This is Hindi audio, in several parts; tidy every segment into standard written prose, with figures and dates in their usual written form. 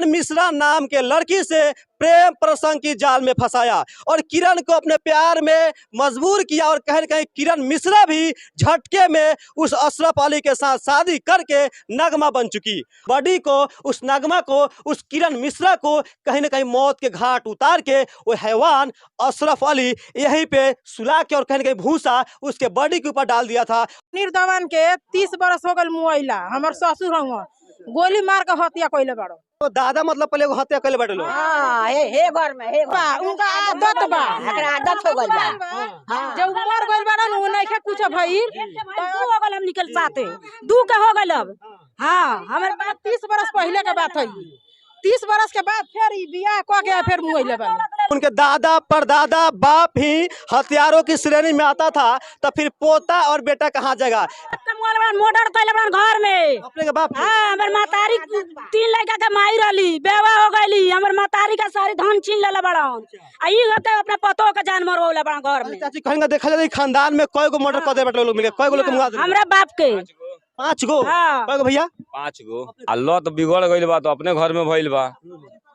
किरण मिश्रा नाम के लड़की से प्रेम प्रसंग की जाल में फंसाया और किरण को अपने प्यार में मजबूर किया और कहीं कहीं किरण मिश्रा भी झटके में उस अशरफ अली के साथ शादी करके नगमा बन चुकी। बॉडी को उस नगमा को उस किरण मिश्रा को कहीं ना कहीं मौत के घाट उतार के वो हैवान अशरफ अली यहीं पे सुला के और कहीं ना कहीं भूसा उसके बॉडी के ऊपर डाल दिया था। निर्दवन के 30 बरस हो गल मुआइला हमर ससुर हुआ गोली मार के हत्या कइले बाड़ो। तो दादा मतलब पहले वो हत्या कर बैठे लोग। हां हे घर में हे बा उनका आदत बा एकरा आदत हो गइल बा। हां जब मर गइल बाड़ो न नहीं के कुछ भइल तो हो गइल हम निकल साथे दू के हो गइल अब। हां हमर बात 30 बरस पहले के बात है। 30 बरस के बाद फिर बियाह क के फिर मुआइले बा। उनके दादा परदादा बाप ही हथियारों की श्रेणी में आता था तो फिर पोता और बेटा कहाँ जाएगा। मोटर कइले बन घर में अपने के बाप। हां हमर मातारी 3 लड़का के माई रहली बेवा हो गइली हमर मातारी का सारी धन छीन लेले बड़न आ ई होते अपने पतो के जान मरवले बड़न घर में। चाची कहेंगे देखा जाए खानदान में कई गो मर्डर कर दे बैठे लोग मिले कई गो लोग के मुआ दे। हमरा बाप के 5 गो। कई गो भैया 5 गो। अल्लाह तो बिगड़ गइल बा तो अपने घर में भइल बा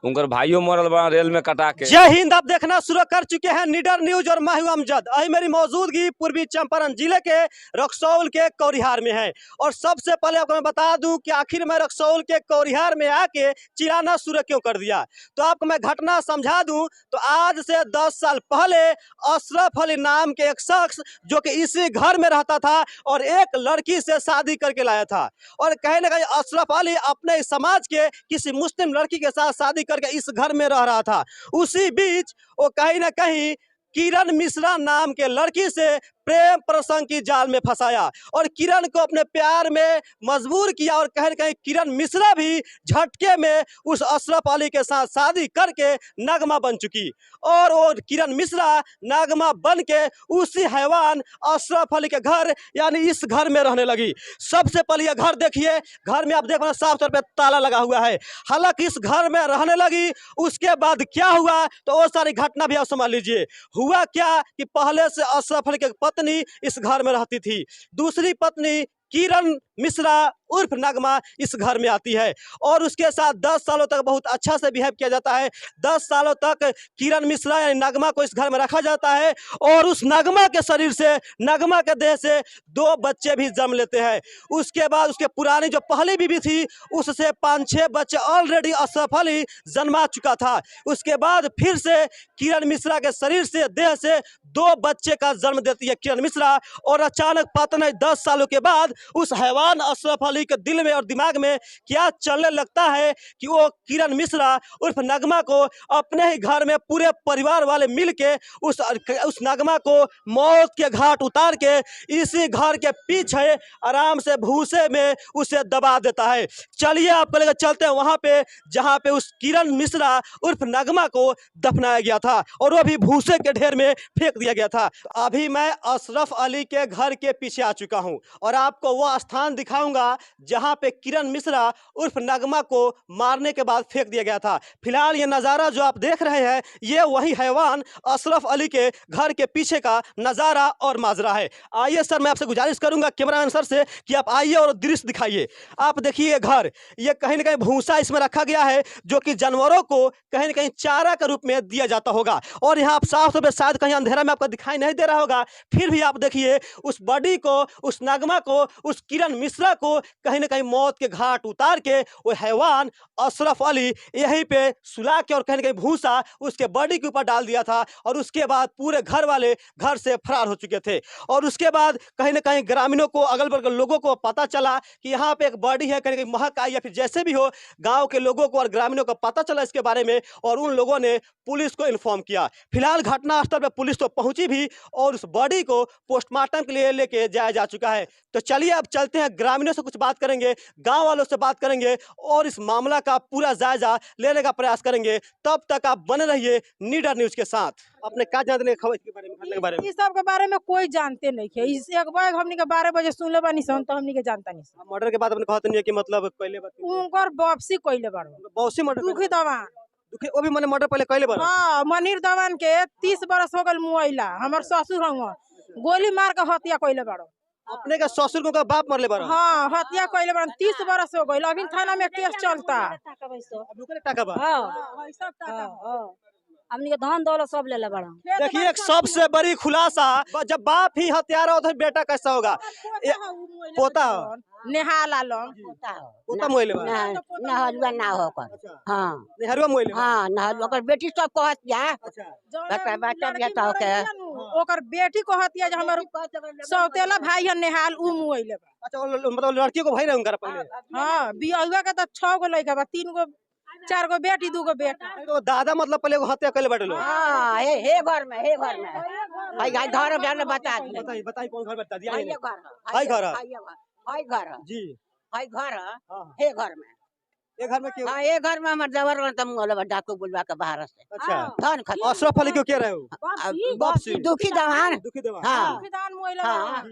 उनकर भाइयों मरल बा रेल में कटा के। जय हिंद। आप देखना शुरू कर चुके हैं निडर न्यूज और मैं हूं अमजद। अभी मेरी मौजूदगी पूर्वी चंपारण जिले के रक्सौल के कौरिहार में है और सबसे पहले आपको मैं बता दूं कि आखिर मैं रक्सौल के कौरिहार में आके चिराना शुरू क्यों कर दिया। तो आपको मैं घटना समझा दूं तो आज से 10 साल पहले अशरफ अली नाम के एक शख्स जो कि इसी घर में रहता था और एक लड़की से शादी करके लाया था और कहीं ना कहीं अशरफ अली अपने समाज के किसी मुस्लिम लड़की के साथ शादी करके इस घर में रह रहा था। उसी बीच वो कहीं ना कहीं किरण मिश्रा नाम के लड़की से प्रेम प्रसंग की जाल में फंसाया और किरण को अपने प्यार में मजबूर किया और कहीं कहीं किरण मिश्रा भी झटके में उस अशरफ अली के साथ शादी करके नगमा बन चुकी और वो किरण मिश्रा नगमा बन के उसी हैवान अशरफ अली के घर यानी इस घर में रहने लगी। सबसे पहले यह घर देखिए, घर में आप देखो साफ तौर पे ताला लगा हुआ है। हालांकि इस घर में रहने लगी उसके बाद क्या हुआ तो वो सारी घटना भी आप समझ लीजिए। हुआ क्या कि पहले से अशरफ अली के पत्नी इस घर में रहती थी, दूसरी पत्नी किरण मिश्रा उर्फ नगमा इस घर में आती है और उसके साथ 10 सालों तक बहुत अच्छा से बिहेव किया जाता है। 10 सालों तक किरण मिश्रा यानी नगमा को इस घर में रखा जाता है और उस नगमा के शरीर से नगमा के देह से 2 बच्चे भी जन्म लेते हैं। उसके बाद उसके पुरानी जो पहली बीवी थी उससे 5-6 बच्चे ऑलरेडी अशरफ अली जन्मा चुका था। उसके बाद फिर से किरण मिश्रा के शरीर से देह से 2 बच्चे का जन्म देती है किरण मिश्रा और अचानक पता नहीं 10 सालों के बाद उस हैवान अशरफ अली के दिल में और दिमाग में क्या चलने लगता है कि वो किरण मिश्रा उर्फ नगमा को अपने ही घर में पूरे परिवार वाले मिलके उस नगमा को मौत के घाट उतार के इसी घर के पीछे आराम से भूसे में उसे दबा देता है। चलिए आपको लेकर चलते हैं वहां पे जहां पे उस किरण मिश्रा उर्फ नगमा को दफनाया गया था और वो भी भूसे के ढेर में फेंक दिया गया था। अभी मैं अशरफ अली के घर के पीछे आ चुका हूं और आपको वो स्थान दिखाऊंगा जहां पे किरण मिश्रा उर्फ नगमा को मारने के बाद फेंक दिया गया था। फिलहाल ये नज़ारा जो आप देख रहे हैं ये वही हैवान अशरफ अली के घर के पीछे का नज़ारा और माजरा है। आइए सर, मैं आपसे गुजारिश करूंगा कैमरामैन सर से कि आप आइए और दृश्य दिखाइए। आप देखिए घर, ये कहीं ना कहीं भूसा इसमें रखा गया है जो कि जानवरों को कहीं ना कहीं चारा के रूप में दिया जाता होगा और यहाँ आप साफ तौर पर शायद कहीं अंधेरा में आपको दिखाई नहीं दे रहा होगा, फिर भी आप देखिए उस बॉडी को, उस नगमा को, उस किरण मिश्रा को कहीं ना कहीं मौत के घाट उतार के वो हैवान अशरफ अली यहीं पे सुला के और कहीं ना कहीं भूसा उसके बॉडी के ऊपर डाल दिया था और उसके बाद पूरे घर वाले घर से फरार हो चुके थे। और उसके बाद कहीं ना कहीं ग्रामीणों को, अगल बगल लोगों को पता चला कि यहाँ पे एक बॉडी है, कहीं ना कहीं महक आई या फिर जैसे भी हो, गाँव के लोगों को और ग्रामीणों को पता चला इसके बारे में और उन लोगों ने पुलिस को इन्फॉर्म किया। फिलहाल घटनास्थल पर पुलिस तो पहुंची भी और उस बॉडी को पोस्टमार्टम के लिए लेके जाया जा चुका है। तो चलिए अब चलते हैं, ग्रामीणों से कुछ बात करेंगे, गांव वालों से बात करेंगे और इस मामला का पूरा जायजा लेने का प्रयास करेंगे। तब तक आप बने रहिए निडर न्यूज के साथ। अपने क्या जानते हैं खबर के बारे में, घटना के बारे में? इस सब के बारे में कोई जानते नहीं है। इस एक बार हमनी के 12 बजे सुन ले बानी सन तो हमनी के जानता नहीं। मर्डर के बाद अपने कहते नहीं है कि मतलब पहले उनकर वापसी कइले बाड़ो बहुत मर्डर दुखी दवान दुखी वो भी मैंने मर्डर पहले कहले बार। हां मनीर दवान के 30 बरस हो गल मुआइला हमर ससुर हुआ गोली मार के हत्या कइले बाड़ो। अपने के ससुर को बाप मरले बार हाँ हत्या कइले बड़न 30 बरस हो गइल अभी थाना में केस चलता टाका बा हाँ, सब टाका हमनी के धन दौलत सब ले ले बड़ा देखिए एक सबसे बड़ी खुलासा जब बाप ही हत्यारा हो तो बेटा कैसा होगा पोता हो। नेहाल आलम पोता मोइले बा नहलुआ ना होकर हाँ नेहरुआ मोइले बा हाँ नहलुआ ओकर बेटी सब कहत या जौना बच्चा लड़की बियाह होके। मरल बिया नु, ओकर बेटी कहतिया जे हमर सौतेला भाई है नेहाल उ मुइले बा अच्छा मतलब लड़की को भाई रहे उनका पहले हाँ बियाहुआ के त 6 गो लइका बा 3 गो 4 गो बेटी 2 गो बेटा तो दादा मतलब पहले वो हत्या कैले बाटे लोग हाँ हे घर में भाई घर में बता दी बताइए बताइए कौन घर बता दिया हाय इन्हें? घर हाय घर हाय घर जी हाय घर हाँ हे घर में एक घर में क्यों हाँ ये घर में हमार देवर बन तम वाला डाकू बुलवा के बाहर से अच्छा धन खत्म अशरफ अली क्यों क्या रहे हो बाप दुखी दवान दुखी देवा हाँ खिदान मुइले हाँ।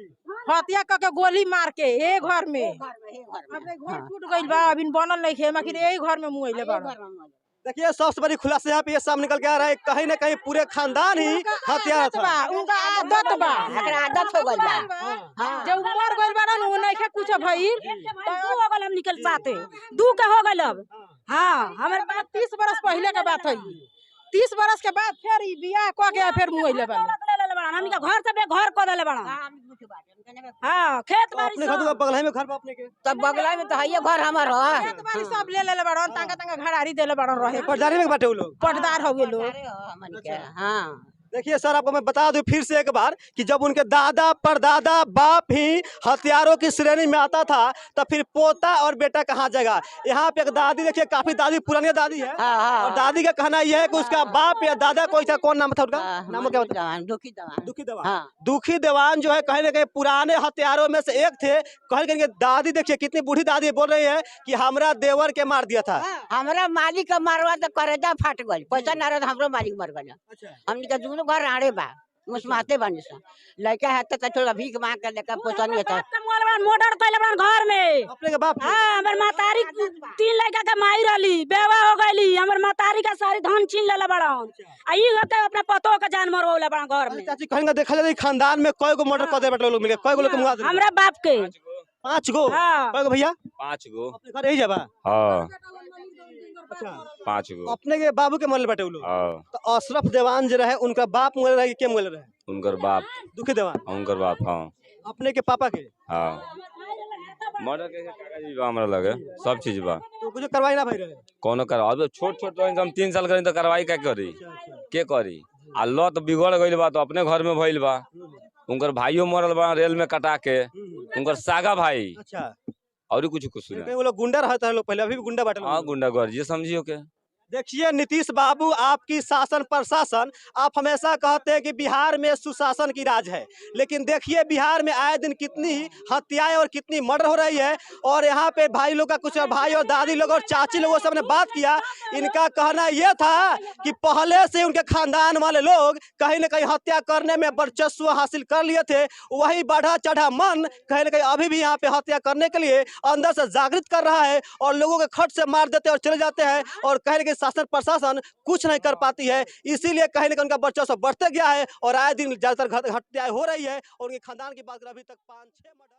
बा हत्या क के गोली मार के ए घर में हे घर में अपने घर टूट गइल बा अभी बनल नहीं खे मगर यही घर में मुइले बा देखिए सबसे बड़ी खुलासा यहाँ पे ये सामने निकल के आ रहा है कहीं न कहीं पूरे खानदान ही हत्यारा था उनका आदत बा एकरा आदत हो गइल बा हाँ जब मर गइल बा ना उ नहीं खे कुछ भइल दू हो गल हम निकल साथे दू के हो गल अब हाँ हमर बात 30 बरस पहले के बात है 30 बरस के बाद फिर ई बियाह क के फिर मुइले बा हमनी के घर से बेघर कर देले बड़ा हाँ खेत बाड़ी अपने घर तो बगल में घर बा अपने के तब बगला में तो है घर हमार हो खेत बाड़ी सब ले लेले बड़न तांगा तांगा घड़ारी देले बड़न रहे पटदारी में बाटे वो लोग पटदार हो गेल लोग हमन के हाँ देखिए सर आपको मैं बता दूं फिर से एक बार कि जब उनके दादा परदादा बाप ही हथियारों की श्रेणी में आता था तो फिर पोता और बेटा कहाँ जाएगा। यहाँ पे एक दादी देखिए काफी दादी पुरानी दादी है और दादी का कहना यह है कि उसका बाप या दादा कोई था कौन नाम था उनका नाम क्या बताया दुखी दवान दुखी देवान दुखी देवान जो है कहीं ना कहीं पुराने हथियारों में से एक थे। कहीं कहीं दादी देखिए कितनी बूढ़ी दादी बोल रही है कि हमरा देवर के मार दिया था हमारा मालिक का मारवा तो करेजा फाट गल पैसा ना रहा हमरो मालिक मर गया हमनी के दोनों घर आड़े बा मुस्माते बनी सा लड़का है तो थोड़ा भीख मांग के लेकर पोसा नहीं था मोटर कैले बड़ा घर में अपने के बाप हाँ हमर मातारी 3 लड़का के माई रहली बेवा हो गईली हमर मातारी का सारी धन छीन लेले बड़ा आ ई होते अपना पतो के जान मरवले बड़ा घर में चाची कहेंगे देखा जाए खानदान में कई गो मर्डर कर दे बेटा लोग मिले कई गो लोग के मुआ दे हमरा बाप के 5 गो हाँ। कई गो भैया 5 गो अपने घर यही जबा हाँ अच्छा 5 गो अपने के बाबू के मरले बेटे वो लोग हाँ तो अशरफ देवान जो रहे उनका बाप मोल रहे के मोल रहे उनकर बाप दुखी देवान उनकर बाप हाँ अपने के पापा के हाँ मर्डर के कागज भी बा हमरा लगे सब चीज बा तो कुछ करवाई ना भाई रहे कोनो करवा अब छोट छोट तो हम 3 साल करी तो कार्रवाई क्या करी के करी आ लत बिगड़ गइल बा तो अपने घर में भइल बा उनकर भाइयों मरल बा रेल में कटा के उनकर सागा भाई अच्छा और कुछ सुना कहीं वो लोग गुंडा रहता है लोग पहले अभी भी गुंडा बाटे हाँ गुंडागर्दी समझियो के देखिए नीतीश बाबू आपकी शासन प्रशासन आप हमेशा कहते हैं कि बिहार में सुशासन की राज है लेकिन देखिए बिहार में आए दिन कितनी हत्याएं और कितनी मर्डर हो रही है। और यहाँ पे भाई लोग का कुछ भाई और दादी लोग और चाची लोगों से हमने बात किया इनका कहना यह था कि पहले से उनके खानदान वाले लोग कहीं ना कहीं हत्या करने में वर्चस्व हासिल कर लिए थे वही बढ़ा चढ़ा मन कहीं ना कहीं अभी भी यहाँ पे हत्या करने के लिए अंदर से जागृत कर रहा है और लोगों के खट से मार देते और चले जाते हैं और कहीं ना कहीं शासन प्रशासन कुछ नहीं कर पाती है। इसीलिए कहीं ना कहीं उनका वर्चस्व बढ़ते गया है और आए दिन ज्यादातर हत्याएं हो रही है और उनके खानदान की बात करें अभी तक 5-6 मर्डर